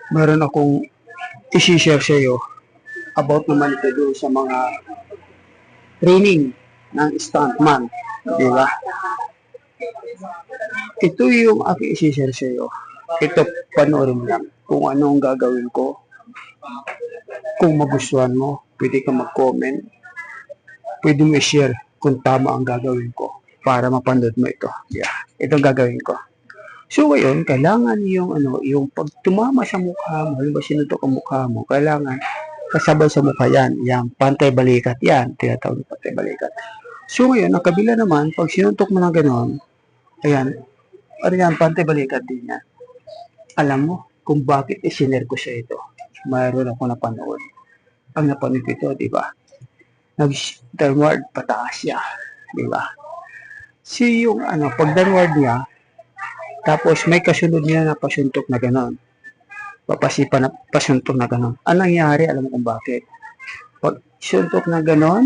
meron akong isi-share sa iyo about naman ito doon sa mga training ng stuntman. Di ba? Ito yung aking isi-share sa iyo. Ito, panoorin mo lang kung ano ang gagawin ko. Kung magustuhan mo, pwede ka mag-comment. Pwede mo i-share kung tama ang gagawin ko para mapanood mo ito. Yeah, ito gagawin ko. So ngayon, kailangan yung pag tumama sa mukha mo, halimbawa sinuntok ang mukha mo, kailangan kasabay sa mukha yan, yung pantay balikat yan, tinatawag na pantay balikat. So ngayon, ang kabila naman, pag sinuntok mo na gano'n, ayan, ano yan, pantay balikat din yan. Alam mo kung bakit isinare ko sa ito. Mayroon ako napanood. Ang napanood ko ito, di ba? Nag-downward pataas siya, di ba? Si yung pag downward niya, tapos may kasunod niya na pasuntok na gano'n. Papasipa na pasuntok na gano'n. Anong nangyari? Alam mo kung bakit? Pag suntok na gano'n,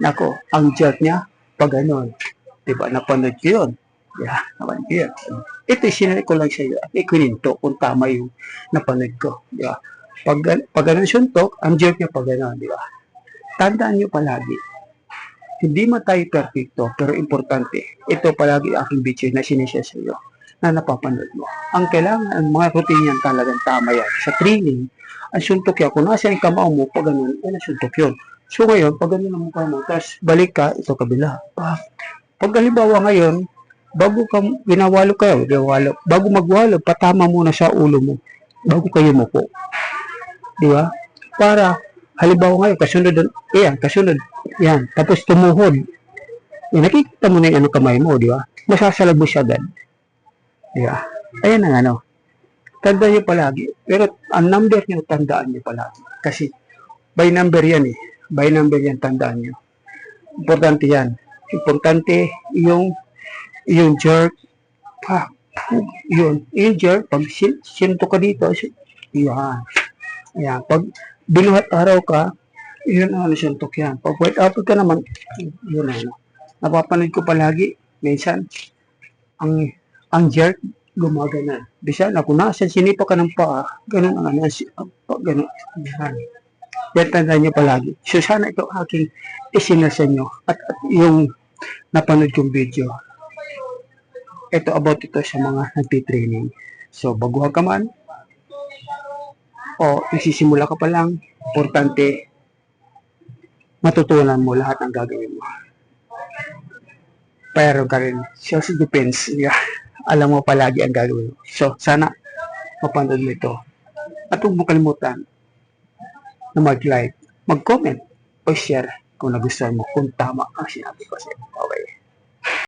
nako, ang jerk niya, pag gano'n. Diba? Napanood ko yun. Yeah, napanood ko yun. Ito, sinari ko lang sa iyo at ikininto kung tama yung napanood ko. Diba? Pag gano'n suntok, ang jerk niya pag gano'n. Diba? Tandaan niyo palagi, hindi man tayo perfecto, pero importante. Ito palagi aking video na sinishare sa iyo na napapanood mo. Ang kailangan, ang mga routine yan talagang tama yan. Sa training, ang suntok yan. Kung nasa yung kamao mo, pag ganun, yan ang suntok yun. So ngayon, pag ganun ang mukha mo, tapos balik ka, ito kabila. Pag halimbawa ngayon, bago ka bago magwalo, patama muna sa ulo mo, bago kayo mo po. Di ba? Para, halimbawa ngayon, kasunod, yan, tapos tumuhod. Yan, nakikita mo na yung kamay mo, di ba? Masasalabos siya agad. Di ba? Ayan ang tandaan nyo palagi. Pero ang number nyo, tandaan nyo palagi. Kasi, by number yan eh. By number yan, tandaan nyo. Importante yan. Importante yung jerk. Yung jerk, pag sinto ka dito, yan. Ayan, pag binuhat araw ka, yun ang suntok yan. Pag wait out ka naman, yun napapanood ko palagi, minsan, ang jerk, gumagana. Bisa na, kung nasa sinipa ka ng paa, ganun ang ganun. Yan. Yan, tandaan nyo palagi. So, sana ito aking isinar sa inyo at yung napanood yung video. Ito about ito sa mga nagtitraining. So, baguhan ka man, o nagsisimula ka pa lang, importante, matutunan mo lahat ng gagawin mo. Pero ka rin, self-defense, yeah. Alam mo palagi ang gagawin mo. So, sana mapanood mo ito. At huwag mo kalimutan na mag-like, mag-comment, o share kung nagustuhan mo, kung tama ang sinabi ko sa iyo. Okay.